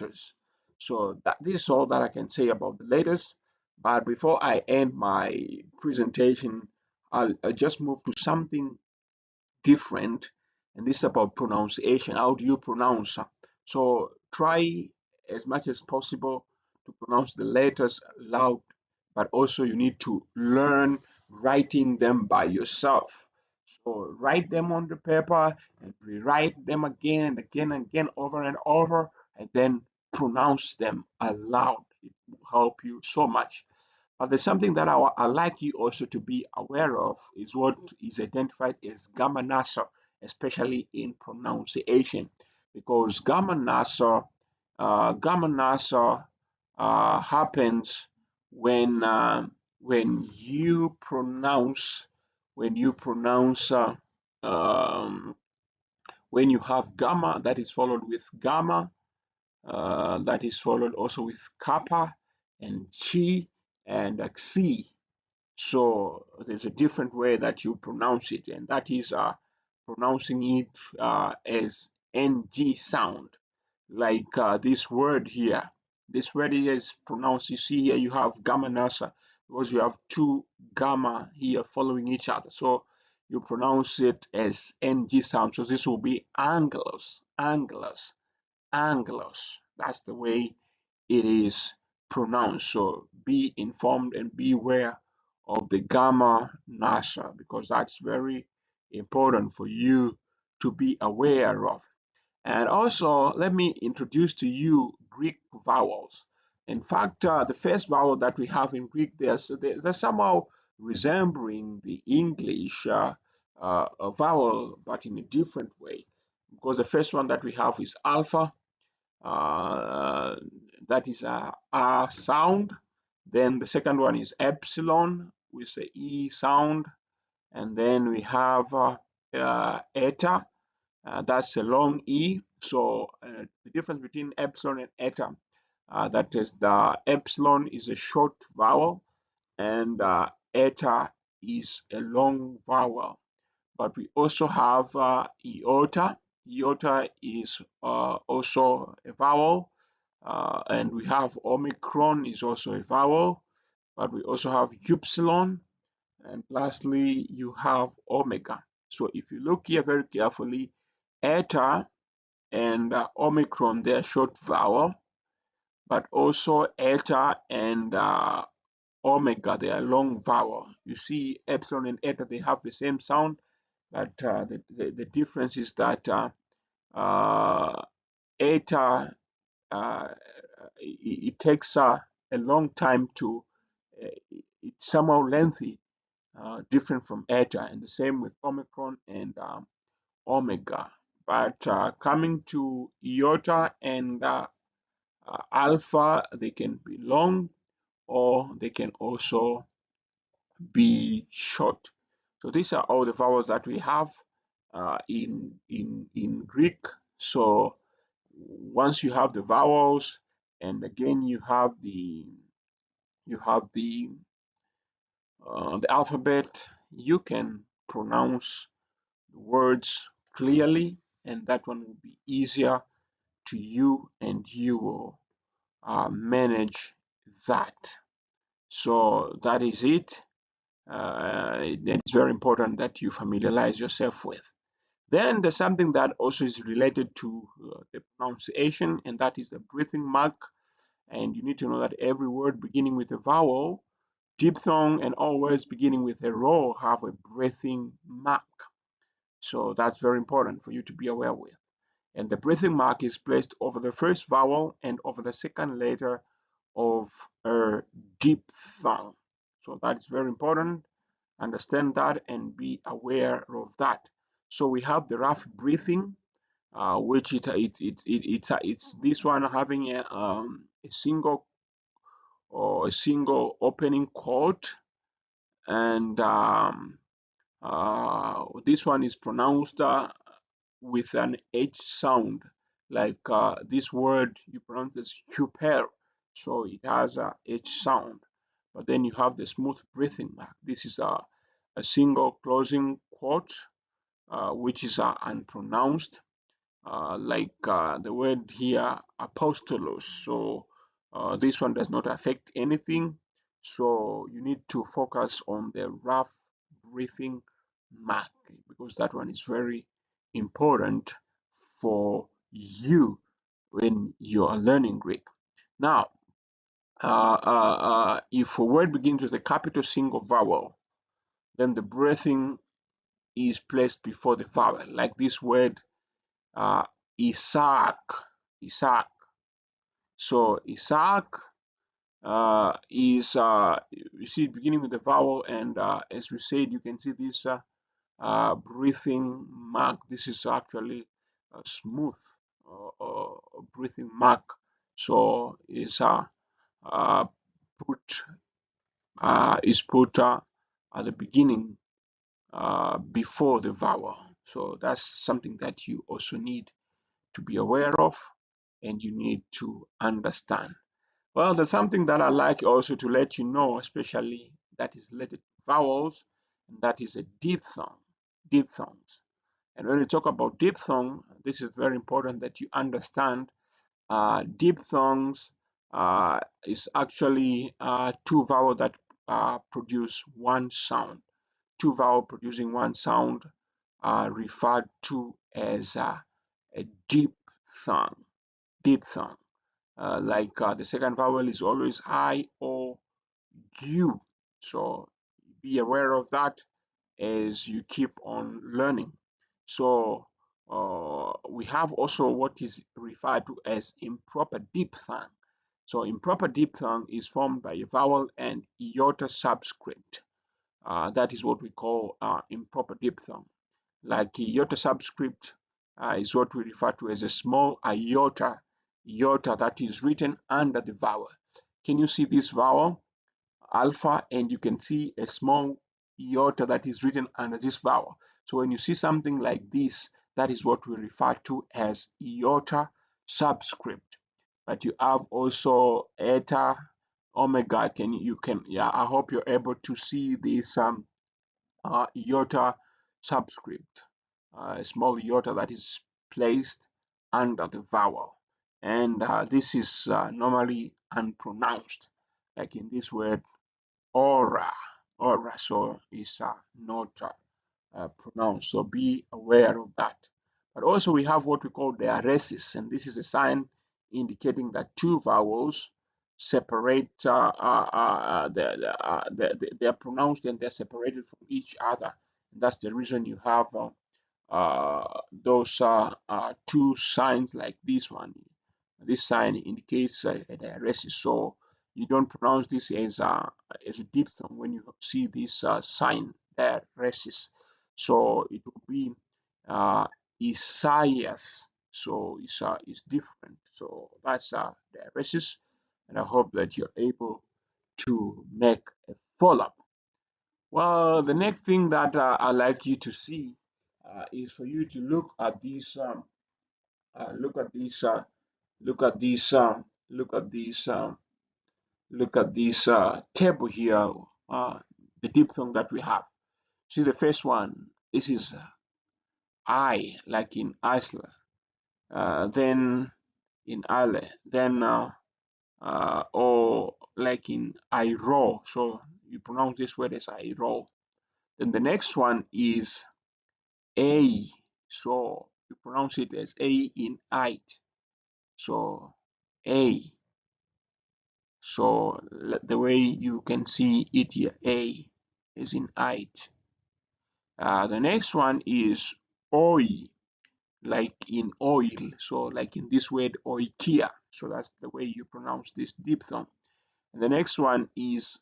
letters. So this is all that I can say about the letters. But before I end my presentation, I'll just move to something different, and this is about pronunciation. How do you pronounce? So try as much as possible to pronounce the letters loud, but also you need to learn writing them by yourself. So write them on the paper and rewrite them again and again and again, over and over, and then pronounce them aloud. It will help you so much. But there's something that I like you also to be aware of is what is identified as gamma nasal, especially in pronunciation, because gamma nasal happens when you pronounce when you pronounce um, when you have gamma that is followed with gamma, that is followed also with kappa and chi and xi. So there's a different way that you pronounce it, and that is pronouncing it as ng sound, like this word here. This word here is pronounced. You see here, you have gamma nasa because you have two gamma here following each other. So you pronounce it as ng sound. So this will be anglers, anglers, anglers. That's the way it is pronounced. So be informed and be aware of the gamma nasal, because that's very important for you to be aware of. And also, let me introduce to you Greek vowels. In fact, the first vowel that we have in Greek, they're somehow resembling the English vowel, but in a different way. Because the first one that we have is alpha, uh, that is a R sound. Then the second one is epsilon with the E sound. And then we have eta, that's a long E. So the difference between epsilon and eta, that is the epsilon is a short vowel and eta is a long vowel. But we also have iota. Iota is also a vowel. And we have omicron is also a vowel. But we also have upsilon. And lastly, you have omega. So if you look here very carefully, eta and omicron, they are short vowel. But also eta and omega, they are long vowel. You see epsilon and eta, they have the same sound, but the difference is that eta, it takes a long time to, it's somehow lengthy, different from eta, and the same with omicron and omega. But coming to iota and alpha, they can be long or they can also be short. So these are all the vowels that we have in Greek. So once you have the vowels, and again you have the alphabet, you can pronounce the words clearly, and that one will be easier to you, and you will manage that. So that is it. It's very important that you familiarize yourself with. Then there's something that also is related to the pronunciation, and that is the breathing mark. And you need to know that every word beginning with a vowel, diphthong, and all words beginning with a row have a breathing mark. So that's very important for you to be aware with. And the breathing mark is placed over the first vowel and over the second letter of a diphthong. So that is very important. Understand that and be aware of that. So we have the rough breathing, which it's this one having a single opening chord, and this one is pronounced with an H sound, like this word you pronounce as super, so it has a H sound. But then you have the smooth breathing mark. This is a single closing quote, which is unpronounced. like the word here, apostolos. So this one does not affect anything. So you need to focus on the rough breathing mark because that one is very important for you when you are learning Greek. Now, if a word begins with a capital single vowel, then the breathing is placed before the vowel, like this word uh, Isaac. Isaac. So Isaac is you see beginning with the vowel, and as we said, you can see this breathing mark. This is actually a smooth breathing mark. So is put at the beginning before the vowel. So that's something that you also need to be aware of and you need to understand. Well, there's something that I like also to let you know, especially that is related to vowels, and that is a diphthong, diphthongs. And when we talk about diphthong, this is very important that you understand. Diphthongs is actually two vowels that produce one sound. Two vowels producing one sound are referred to as a diphthong. Diphthong. The second vowel is always I or U. So be aware of that as you keep on learning. So we have also what is referred to as improper diphthong. So improper diphthong is formed by a vowel and iota subscript. That is what we call improper diphthong. Like iota subscript is what we refer to as a small iota that is written under the vowel. Can you see this vowel, alpha, and you can see a small iota that is written under this vowel. So when you see something like this, that is what we refer to as iota subscript. But you have also eta, omega. Yeah, I hope you're able to see this iota subscript, a small iota that is placed under the vowel. And this is normally unpronounced, like in this word aura. Aura, so is not pronounced. So be aware of that. But also we have what we call the diaresis, and this is a sign indicating that two vowels separate, they are pronounced and they're separated from each other. And that's the reason you have those two signs like this one. This sign indicates a diaresis. So you don't pronounce this as a diphthong when you see this sign diaresis. So it will be Isaias. So it's different. So that's diaresis, and I hope that you're able to make a follow-up. Well, the next thing that I'd like you to see is for you to look at this, look at this, look at this, look at this, look at this table here, the diphthong that we have. See the first one. This is I, like in Iceland. Then in Ale, then or like in Iro. So you pronounce this word as Iro. Then the next one is A. So you pronounce it as A in it. So A. So the way you can see it here, A is in it. The next one is Oi, like in oil. So like in this word oikia. So that's the way you pronounce this diphthong. And the next one is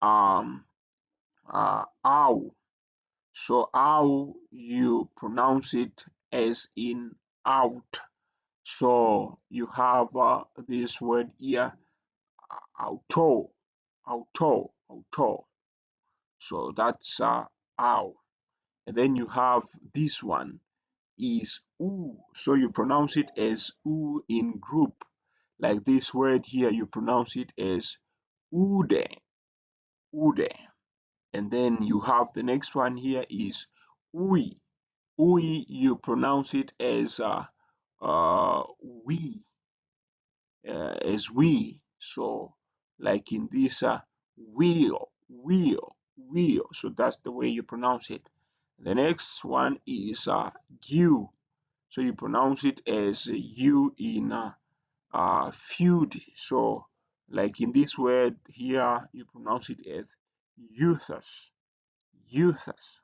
ow. So how you pronounce it as in out. So you have this word here, auto, auto. So that's ow. And then you have this one is oo. So you pronounce it as oo in group. Like this word here, you pronounce it as ude, ude. And then you have the next one here is ui. Ui, you pronounce it as we, as we. So, like in this, will. So that's the way you pronounce it. The next one is you. So you pronounce it as you in feud. So, like in this word here, you pronounce it as euthus, euthus,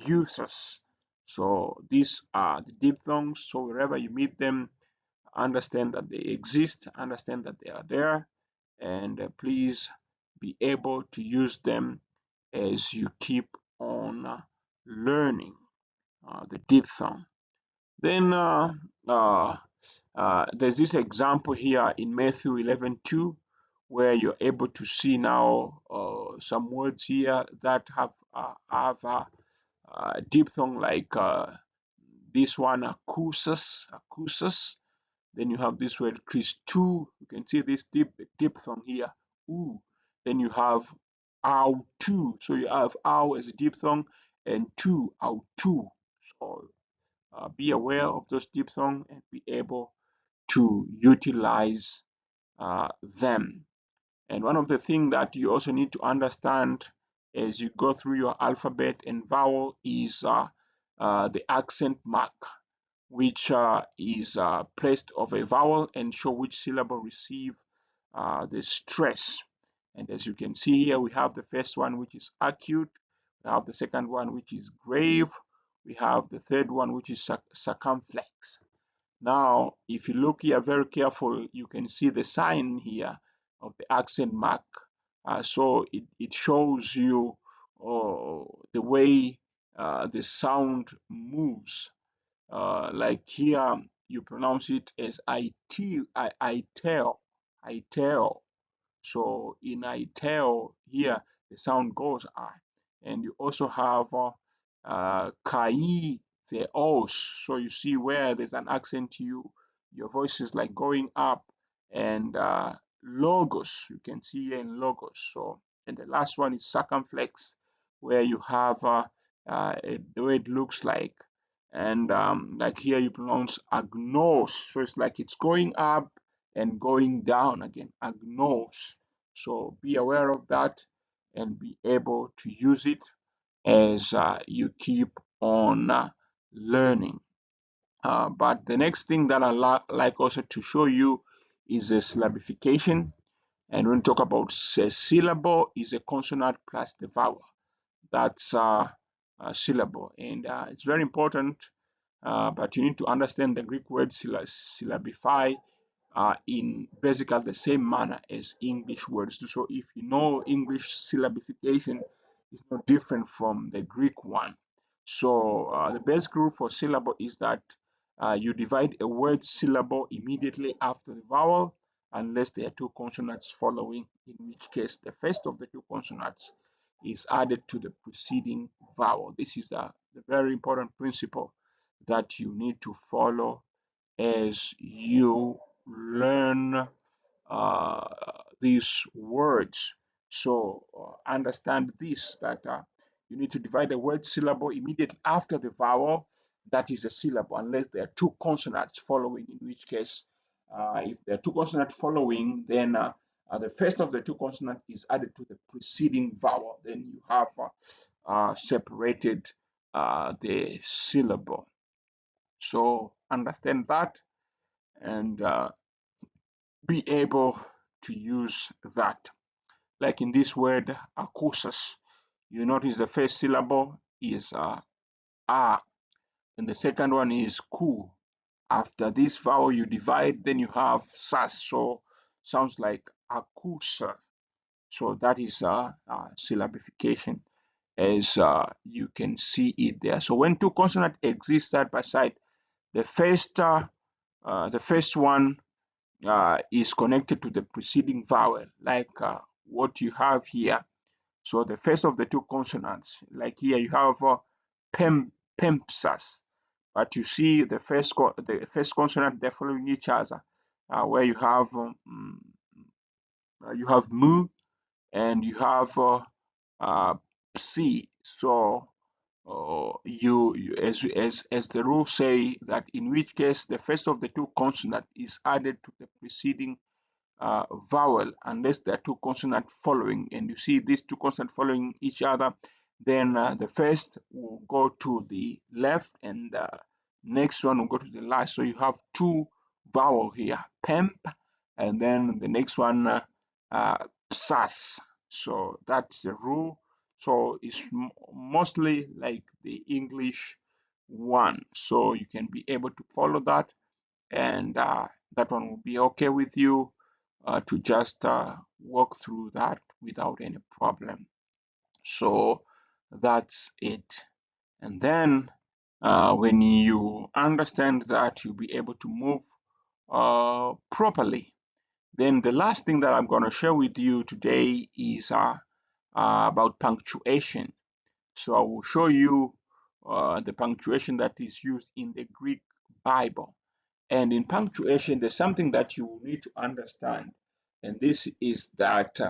euthus. So these are the diphthongs. So wherever you meet them, understand that they exist, understand that they are there, and please be able to use them as you keep on learning the diphthong. Then there's this example here in Matthew 11:2, where you're able to see now some words here that have diphthong, like this one, accusus. Then you have this word Christu. You can see this diphthong here, ooh. Then you have ow too. So you have ow as a diphthong and two, ow too. So be aware of those diphthongs and be able to utilize them. And one of the things that you also need to understand as you go through your alphabet and vowel is the accent mark, which is placed of a vowel and show which syllable receive the stress. And as you can see here, we have the first one, which is acute. We have the second one, which is grave. We have the third one, which is circumflex. Now, if you look here very careful, you can see the sign here of the accent mark. So it shows you the way the sound moves. Like here, you pronounce it as I tell, I tell. So in I tell here, the sound goes I. And you also have kai, the os. So you see where there's an accent, your voice is like going up. And logos, you can see here in logos. So, and the last one is circumflex, where you have the way it looks like. And like here, you pronounce agnos. So it's like it's going up and going down again, agnose. So be aware of that and be able to use it as you keep on learning. But the next thing that I like also to show you is a syllabification. And when we talk about a syllable, is a consonant plus the vowel. That's a syllable. And it's very important, but you need to understand the Greek word syllabify in basically the same manner as English words. So if you know English syllabification is not different from the Greek one. So the best rule for syllable is that you divide a word syllable immediately after the vowel, unless there are two consonants following, in which case the first of the two consonants is added to the preceding vowel. This is the very important principle that you need to follow as you learn uh, these words. So understand this, that you need to divide the word syllable immediately after the vowel. That is a syllable, unless there are two consonants following, in which case, if there are two consonants following, then the first of the two consonants is added to the preceding vowel. Then you have separated the syllable. So understand that and be able to use that. Like in this word, accusus, you notice the first syllable is a, and the second one is ku. After this vowel you divide, then you have sas, so sounds like accusa. So that is syllabification, as you can see it there. So when two consonants exist side by side, the first one is connected to the preceding vowel, like what you have here. So the first of the two consonants, like here you have pempsas, but you see the first consonant they're following each other, where you have mu and you have psi. So as the rules say, that in which case the first of the two consonant is added to the preceding vowel, unless there are two consonants following, and you see these two consonants following each other, then the first will go to the left and the next one will go to the last. So you have two vowel here, pemp, and then the next one psas. So that's the rule. So it's mostly like the English one. So you can be able to follow that, and that one will be okay with you to just walk through that without any problem. So that's it. And then when you understand that, you'll be able to move properly. Then the last thing that I'm going to share with you today is about punctuation. So I will show you the punctuation that is used in the Greek Bible. And in punctuation, there's something that you need to understand. And this is that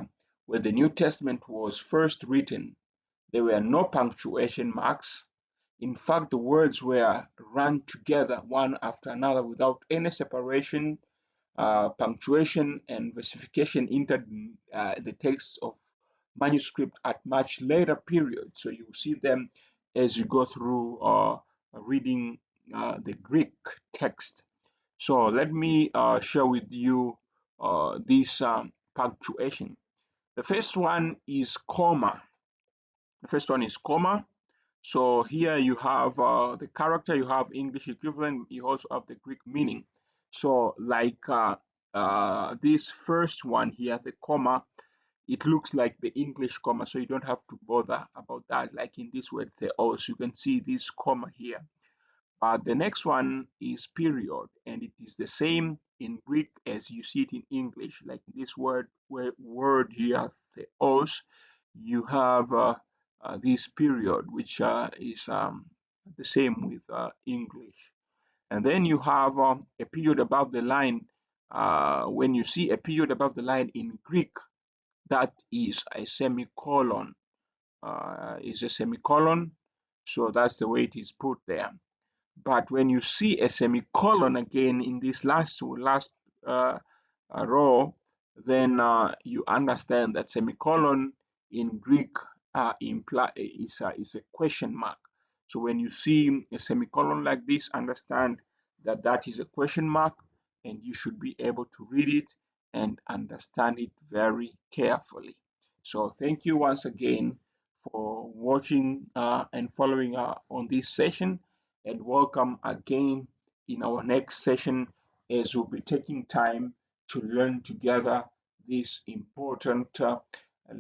when the New Testament was first written, there were no punctuation marks. In fact, the words were run together one after another without any separation. Punctuation and versification entered the text of manuscript at much later periods. So you see them as you go through reading the Greek text. So let me share with you this punctuation. The first one is comma. The first one is comma. So here you have the character, you have English equivalent, you also have the Greek meaning. So like this first one here, the comma, it looks like the English comma, so you don't have to bother about that. Like in this word, theos, you can see this comma here. The next one is period, and it is the same in Greek as you see it in English. Like this word here, theos, you have this period, which is the same with English. And then you have a period above the line. When you see a period above the line in Greek, that is a semicolon. Is a semicolon, so that's the way it is put there. But when you see a semicolon again in this last row, then you understand that semicolon in Greek is a question mark. So when you see a semicolon like this, understand that that is a question mark, and you should be able to read it and understand it very carefully. So thank you once again for watching and following on this session, and welcome again in our next session, as we'll be taking time to learn together this important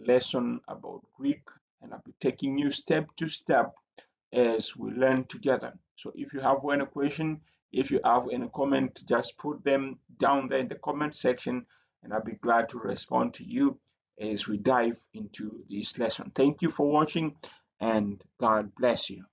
lesson about Greek, and I'll be taking you step to step as we learn together. So if you have any question, if you have any comment, just put them down there in the comment section, and I'll be glad to respond to you as we dive into this lesson. Thank you for watching, and God bless you.